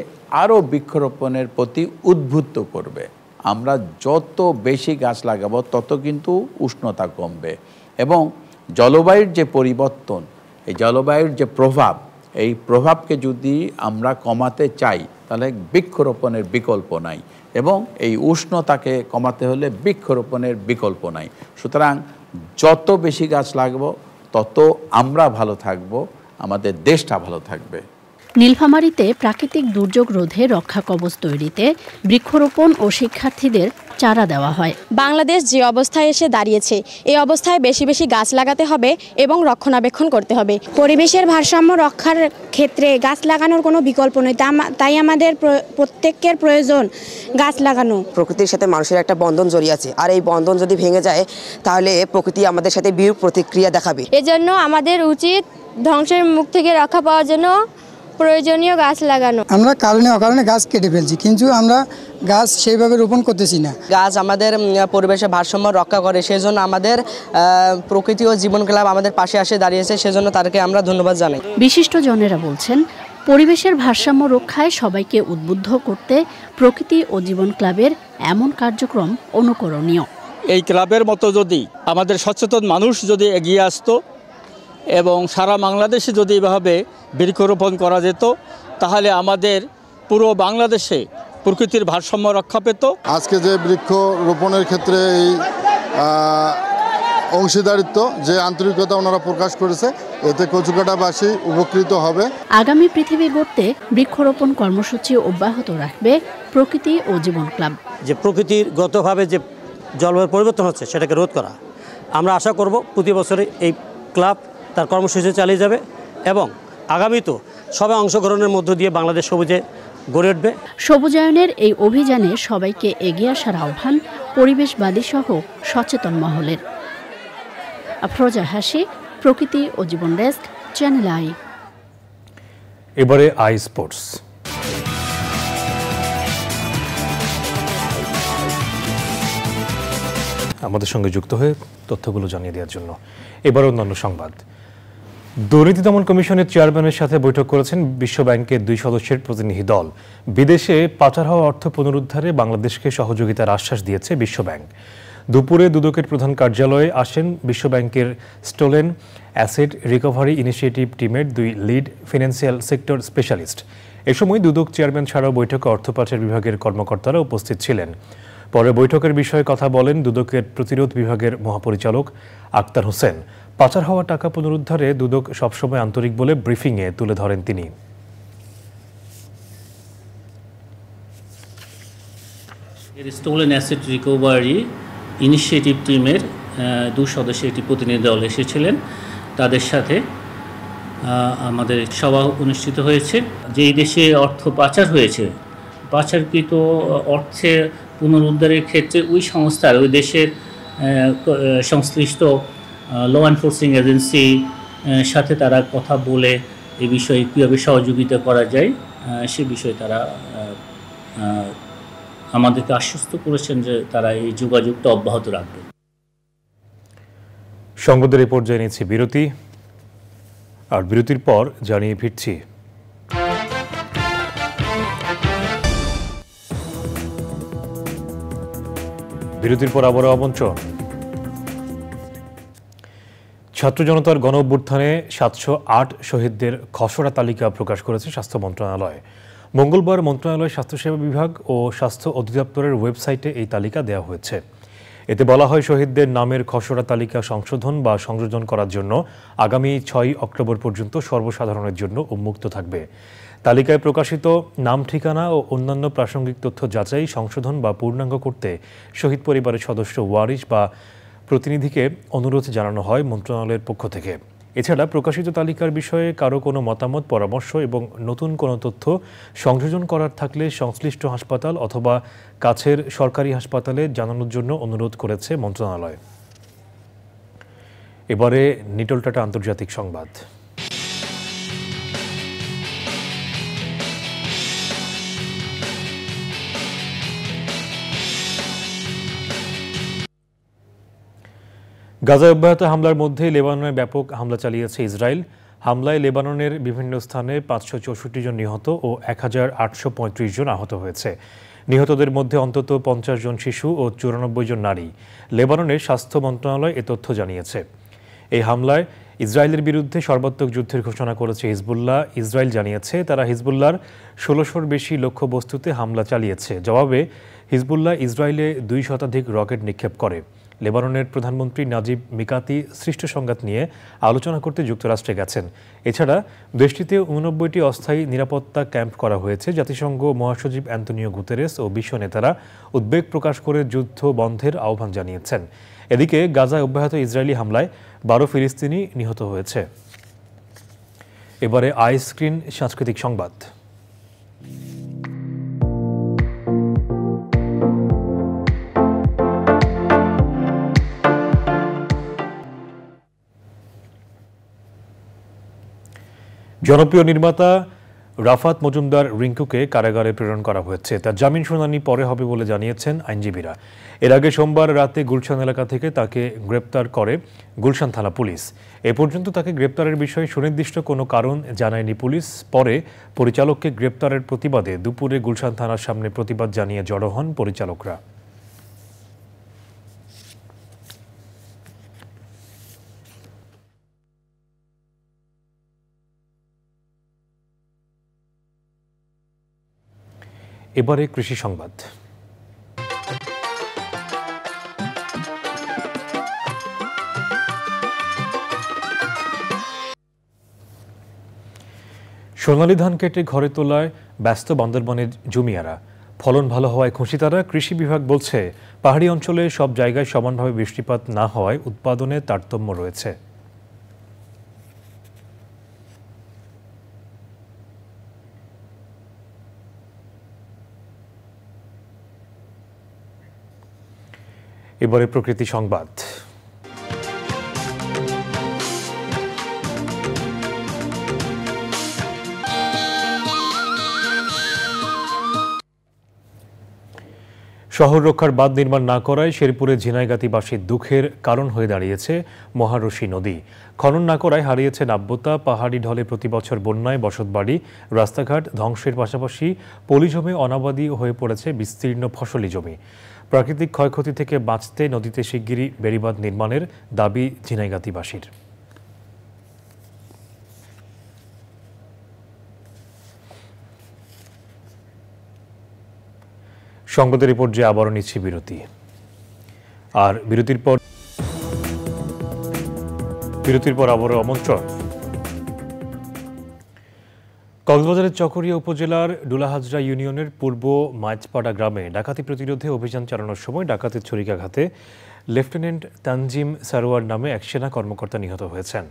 আরও বৃক্ষরোপণের প্রতি উদ্বুদ্ধ করবে। আমরা যত বেশি গাছ লাগাবো তত কিন্তু উষ্ণতা কমবে এবং জলবায়ুর যে পরিবর্তন, এই জলবায়ুর যে প্রভাব, এই প্রভাবকে যদি আমরা কমাতে চাই তাহলে বৃক্ষরোপণের বিকল্প নাই এবং এই উষ্ণতাকে কমাতে হলে বৃক্ষরোপণের বিকল্প নাই। সুতরাং যত বেশি গাছ লাগাবো তত আমরা ভালো থাকব, আমাদের দেশটা ভালো থাকবে। নীলফামারীতে প্রাকৃতিক দুর্যোগ রোধে রক্ষা কবচ তৈরিতে বৃক্ষরোপণ ও শিক্ষার্থীদের চারা দেওয়া হয়। বাংলাদেশ যে অবস্থায় এসে দাঁড়িয়েছে এই অবস্থায় বেশি বেশি গাছ লাগাতে হবে এবং রক্ষণাবেক্ষণ করতে হবে। পরিবেশের ভারসাম্য রক্ষার ক্ষেত্রে গাছ লাগানোর কোনো বিকল্প নেই, তাই আমাদের প্রত্যেকের প্রয়োজন গাছ লাগানো। প্রকৃতির সাথে মানুষের একটা বন্ধন জড়িয়ে আছে, আর এই বন্ধন যদি ভেঙে যায় তাহলে প্রকৃতি আমাদের সাথে বিরূপ প্রতিক্রিয়া দেখাবে। এজন্য আমাদের উচিত ধ্বংসের মুখ থেকে রক্ষা পাওয়ার জন্য প্রয়োজনীয় গাছ লাগানো। আমরা কারণে অকারণে গাছ কেটে ফেলছি, কিন্তু আমরা গাছ সেইভাবে রোপণ করতেছি না। গাছ আমাদের পরিবেশের ভারসাম্য রক্ষা করে, সেজন্য আমাদের প্রকৃতি ও জীবন ক্লাব আমাদের পাশে এসে দাঁড়িয়েছে, সেজন্য তাদেরকে আমরা ধন্যবাদ জানাই। বিশিষ্টজনেরা বলছেন পরিবেশের ভারসাম্য রক্ষায় সবাইকে উদ্বুদ্ধ করতে প্রকৃতি ও জীবন ক্লাবের এমন কার্যক্রম অনুকরণীয়। এই ক্লাবের মতো যদি আমাদের সচেতন মানুষ যদি এগিয়ে আসতো এবং সারা বাংলাদেশে যদি এভাবে বৃক্ষরোপণ করা যেত তাহলে আমাদের পুরো বাংলাদেশে প্রকৃতির ভারসাম্য রক্ষা পেত। আজকে যে বৃক্ষরোপণের ক্ষেত্রে এই অংশীদারিত্ব যে আন্তরিকতা ওনারা প্রকাশ করেছে, এতে কচুকাটাবাসী উপকৃত হবে। আগামী পৃথিবী গড়তে বৃক্ষরোপণ কর্মসূচি অব্যাহত রাখবে প্রকৃতি ও জীবন ক্লাব। যে প্রকৃতিগতভাবে যে জলবায়ু পরিবর্তন হচ্ছে সেটাকে রোধ করা, আমরা আশা করব প্রতি বছরে এই ক্লাব তার কর্মসূচি চালিয়ে যাবে এবং আগামীতেও সবাই অংশগ্রহণের মধ্য দিয়ে বাংলাদেশ সবুজে গড়ে উঠবে। সবুজায়নের এই অভিযানে সবাইকে এগিয়ে আসার আহ্বান পরিবেশবাদী সহ সচেতন মহলের। আফরোজা হাসি, প্রকৃতি ও জীবন ডেস্ক, চ্যানেল আই। এবারে আই স্পোর্টস। আমাদের সঙ্গে যুক্ত হয়ে তথ্যগুলো জানিয়ে দেওয়ার জন্য এবার অন্যান্য সংবাদ। দুর্নীতি দমন কমিশনের চেয়ারম্যানের সাথে বৈঠক করেছেন বিশ্বব্যাংকের 2 সদস্যের প্রতিনিধি দল। বিদেশে পাচার হওয়া অর্থ পুনরুদ্ধারে বাংলাদেশকে সহযোগিতার আশ্বাস দিয়েছে বিশ্বব্যাংক। দুপুরে দুদকের প্রধান কার্যালয়ে আসেন বিশ্বব্যাংকের স্টোলেন অ্যাসেট রিকভারি ইনিশিয়েটিভ টিমের 2 লিড ফিনান্সিয়াল সেক্টর স্পেশালিস্ট। এ সময় দুদক চেয়ারম্যান ছাড়াও বৈঠকে অর্থ পাচার বিভাগের কর্মকর্তারা উপস্থিত ছিলেন। পরে বৈঠকের বিষয়ে কথা বলেন দুদকের প্রতিরোধ বিভাগের মহাপরিচালক আক্তার হোসেন। পাচার হওয়া টাকা পুনরুদ্ধারে দুদক সবসময় আন্তরিক বলে ব্রিফিংয়ে তুলে ধরেন তিনি। স্টোলেন অ্যাসেট রিকভারি ইনিশিয়েটিভ টিমের 2 সদস্যের একটি প্রতিনিধি দল এসেছিলেন। তাদের সাথে আমাদের সভা অনুষ্ঠিত হয়েছে। যেই দেশে অর্থ পাচার হয়েছে, পাচারকৃত অর্থের পুনরুদ্ধারের ক্ষেত্রে ওই সংস্থার, ওই দেশের সংশ্লিষ্ট ল এনফোর্সিং এজেন্সি সাথে তারা কথা বলে এই বিষয়ে কীভাবে সহযোগিতা করা যায় সে বিষয়ে তারা আমাদেরকে আশ্বস্ত করেছেন যে তারা এই যোগাযোগটা অব্যাহত রাখবে। সংবাদের এই পর্যায়ে নিচ্ছি বিরতি, আর বিরতির পর জানিয়ে ফিরছি। বিরতির পর আবারও আমন্ত্রণ। ছাত্র জনতার গণ অভ্যুত্থানে 708 শহীদদের খসড়া তালিকা প্রকাশ করেছে স্বাস্থ্য মন্ত্রণালয়। মঙ্গলবার মন্ত্রণালয় স্বাস্থ্যসেবা বিভাগ ও স্বাস্থ্য অধিদপ্তরের ওয়েবসাইটে এই তালিকা দেওয়া হয়েছে। এতে বলা হয়, শহীদদের নামের খসড়া তালিকা সংশোধন বা সংযোজন করার জন্য আগামী 6 অক্টোবর পর্যন্ত সর্বসাধারণের জন্য উন্মুক্ত থাকবে। তালিকায় প্রকাশিত নাম, ঠিকানা ও অন্যান্য প্রাসঙ্গিক তথ্য যাচাই, সংশোধন বা পূর্ণাঙ্গ করতে শহীদ পরিবারের সদস্য, ওয়ারিশ বা প্রতিনিধিকে অনুরোধ জানানো হয় মন্ত্রণালয়ের পক্ষ থেকে। এছাড়া প্রকাশিত তালিকার বিষয়ে কারো কোনো মতামত, পরামর্শ এবং নতুন কোনো তথ্য সংযোজন করার থাকলে সংশ্লিষ্ট হাসপাতাল অথবা কাছের সরকারি হাসপাতালে জানানোর জন্য অনুরোধ করেছে মন্ত্রণালয়। এবারে নিটল টাটা আন্তর্জাতিক সংবাদ। গাজায় অব্যাহত হামলার মধ্যে লেবাননে ব্যাপক হামলা চালিয়েছে ইসরায়েল। হামলায় লেবাননের বিভিন্ন স্থানে 564 জন নিহত ও 1835 জন আহত হয়েছে। নিহতদের মধ্যে অন্তত 50 জন শিশু ও 94 জন নারী। লেবাননের স্বাস্থ্য মন্ত্রণালয় এ তথ্য জানিয়েছে। এই হামলায় ইসরায়েলের বিরুদ্ধে সর্বাত্মক যুদ্ধের ঘোষণা করেছে হিজবুল্লাহ। ইসরায়েল জানিয়েছে তারা হিজবুল্লাহর 1600-র বেশি লক্ষ্যবস্তুতে হামলা চালিয়েছে। জবাবে হিজবুল্লাহ ইসরায়েলে 2 শতাধিক রকেট নিক্ষেপ করে। লেবাননের প্রধানমন্ত্রী নাজিব মিকাতি সৃষ্ট সংঘাত নিয়ে আলোচনা করতে যুক্তরাষ্ট্রে গেছেন। এছাড়া দেশটিতে 89টি অস্থায়ী নিরাপত্তা ক্যাম্প করা হয়েছে। জাতিসংঘ মহাসচিব অ্যান্তোনিও গুতেরেস ও বিশ্ব নেতারা উদ্বেগ প্রকাশ করে যুদ্ধ বন্ধের আহ্বান জানিয়েছেন। এদিকে গাজায় অব্যাহত ইসরায়েলি হামলায় 12 ফিলিস্তিনি নিহত হয়েছে। এবারে আই স্ক্রিন সাংস্কৃতিক সংবাদ। জনপ্রিয় নির্মাতা রাফাত মজুমদার রিঙ্কুকে কারাগারে প্রেরণ করা হয়েছে। তার জামিন শুনানি পরে হবে বলে জানিয়েছেন আইনজীবীরা। এর আগে সোমবার রাতে গুলশান এলাকা থেকে তাকে গ্রেপ্তার করে গুলশান থানা পুলিশ। এ পর্যন্ত তাকে গ্রেপ্তারের বিষয়ে সুনির্দিষ্ট কোনো কারণ জানায়নি পুলিশ। পরে পরিচালককে গ্রেপ্তারের প্রতিবাদে দুপুরে গুলশান থানার সামনে প্রতিবাদ জানিয়ে জড়ো হন পরিচালকরা। এবারে কৃষি সংবাদ। সোনালী ধান কেটে ঘরে তোলায় ব্যস্ত বান্দরবনের জমিয়ারা। ফলন ভালো হওয়ায় খুশি তারা। কৃষি বিভাগ বলছে, পাহাড়ি অঞ্চলে সব জায়গায় সমানভাবে বৃষ্টিপাত না হওয়ায় উৎপাদনে তারতম্য রয়েছে। এবারে প্রকৃতি সংবাদ। শহর রক্ষার বাঁধ নির্মাণ না করায় শেরপুরে ঝিনাইগাতিবাসীর দুঃখের কারণ হয়ে দাঁড়িয়েছে মহারশী নদী। খনন না করায় হারিয়েছে নাব্যতা। পাহাড়ি ঢলে প্রতি বছর বন্যায় বসতবাড়ি, রাস্তাঘাট ধ্বংসের পাশাপাশি পলি জমে অনাবাদী হয়ে পড়েছে বিস্তীর্ণ ফসলি জমি। প্রাকৃতিক ক্ষয়ক্ষতি থেকে বাঁচতে নদীতে শিগগিরই বেড়িবাঁধ নির্মাণের দাবি ঝিনাইগাতিবাসীর। সংবাদের রিপোর্ট যে আবারও নিচ্ছি বিরতি। আর বিরতির পর আবারও আমন্ত্রণ। কক্সবাজারের চকরিয়া উপজেলার ডুলাহাজরা ইউনিয়নের পূর্ব মাইজপাড়া গ্রামে ডাকাতি প্রতিরোধে অভিযান চালানোর সময় ডাকাতির ছুরিকাঘাতে লেফটেন্যান্ট তানজিম সারোয়ার নামে এক সেনা কর্মকর্তা নিহত হয়েছেন।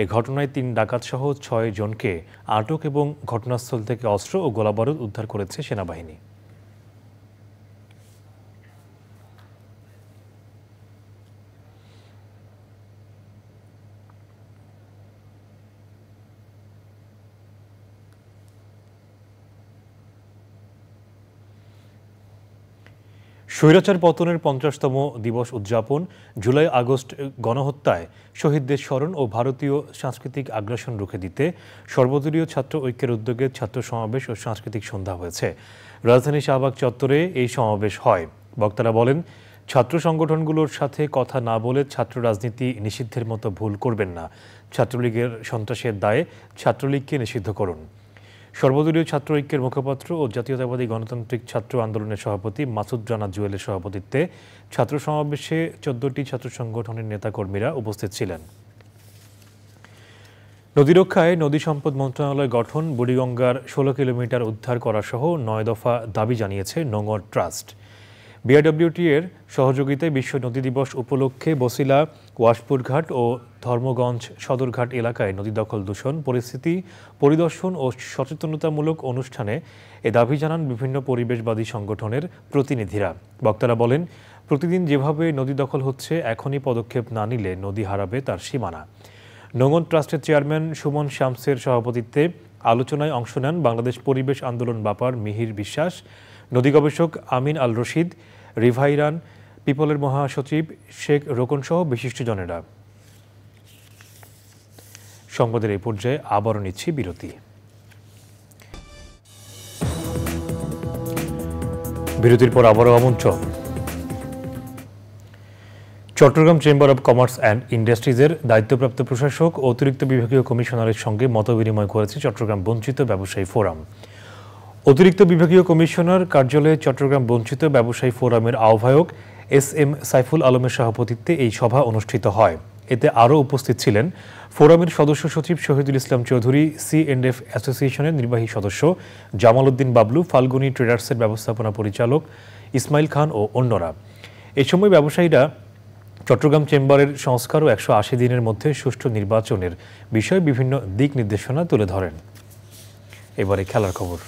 এ ঘটনায় 3 ডাকাতসহ 6 জনকে আটক এবং ঘটনাস্থল থেকে অস্ত্র ও গোলাবারুদ উদ্ধার করেছে সেনাবাহিনী। স্বৈরাচার পতনের 50তম দিবস উদযাপন, জুলাই আগস্ট গণহত্যায় শহীদদের স্মরণ ও ভারতীয় সাংস্কৃতিক আগ্রাসন রুখে দিতে সর্বদলীয় ছাত্র ঐক্যের উদ্যোগে ছাত্র সমাবেশ ও সাংস্কৃতিক সন্ধ্যা হয়েছে। রাজধানী শাহবাগ চত্বরে এই সমাবেশ হয়। বক্তারা বলেন, ছাত্র সংগঠনগুলোর সাথে কথা না বলে ছাত্র রাজনীতি নিষিদ্ধের মতো ভুল করবেন না। ছাত্রলীগের সন্ত্রাসের দায়ে ছাত্রলীগকে নিষিদ্ধ করুন। সর্বদলীয় ছাত্র ঐক্যের মুখপাত্র ও জাতীয়তাবাদী গণতান্ত্রিক ছাত্র আন্দোলনের সভাপতি মাসুদ রানা জুয়েলের সভাপতিত্বে ছাত্র সমাবেশে 14টি ছাত্র সংগঠনের নেতাকর্মীরা উপস্থিত ছিলেন। নদী রক্ষায় নদী সম্পদ মন্ত্রণালয় গঠন, বুড়িগঙ্গার 16 কিলোমিটার উদ্ধার করা সহ 9 দফা দাবি জানিয়েছে নোঙর ট্রাস্ট। বিআরডব্লিউটি এর সহযোগিতায় বিশ্ব নদী দিবস উপলক্ষে বসিলা, ওয়াশপুরঘাট ও ধর্মগঞ্জ সদরঘাট এলাকায় নদী দখল দূষণ পরিস্থিতি পরিদর্শন ও সচেতনতামূলক অনুষ্ঠানে এ দাবি জানান বিভিন্ন পরিবেশবাদী সংগঠনের প্রতিনিধিরা। বক্তারা বলেন, প্রতিদিন যেভাবে নদী দখল হচ্ছে, এখনই পদক্ষেপ না নিলে নদী হারাবে তার সীমানা। নোঙর ট্রাস্টের চেয়ারম্যান সুমন শামসের সভাপতিত্বে আলোচনায় অংশ নেন বাংলাদেশ পরিবেশ আন্দোলন বাপার মিহির বিশ্বাস, নদী গবেষক আমিন আল রশিদ, রিভাইরান পিপলের মহাসচিব শেখ রোকন সহ বিশিষ্টজনেরা। সংবাদের এই পর্যায়ে আবারও নিচ্ছি বিরতি। বিরতির পর আবারও আমন্ত্রণ। Chattogram chamber of commerce and ইন্ডাস্ট্রিজের দায়িত্বপ্রাপ্ত প্রশাসক ও অতিরিক্ত বিভাগীয় কমিশনারের সঙ্গে মতবিনিময় করেছে চট্টগ্রাম বঞ্চিত ব্যবসায়ী ফোরাম। অতিরিক্ত বিভাগীয় কমিশনার কার্যালয়ে চট্টগ্রাম বঞ্চিত ব্যবসায়ী ফোরামের আহ্বায়ক SM সাইফুল আলমের সভাপতিত্বে এই সভা অনুষ্ঠিত হয়। এতে আরও উপস্থিত ছিলেন ফোরামের সদস্য সচিব শহীদুল ইসলাম চৌধুরী, C&F অ্যাসোসিয়েশনের নির্বাহী সদস্য জামাল উদ্দিন বাবলু, ফাল্গুনী ট্রেডার্সের ব্যবস্থাপনা পরিচালক ইসমাইল খান ও অন্যরা। এই সময় ব্যবসায়ীরা চট্টগ্রাম চেম্বারের সংস্কার ও 180 দিনের মধ্যে সুষ্ঠু নির্বাচনের বিষয়ে বিভিন্ন দিক নির্দেশনা তুলে ধরেন। এবারে খেলার খবর।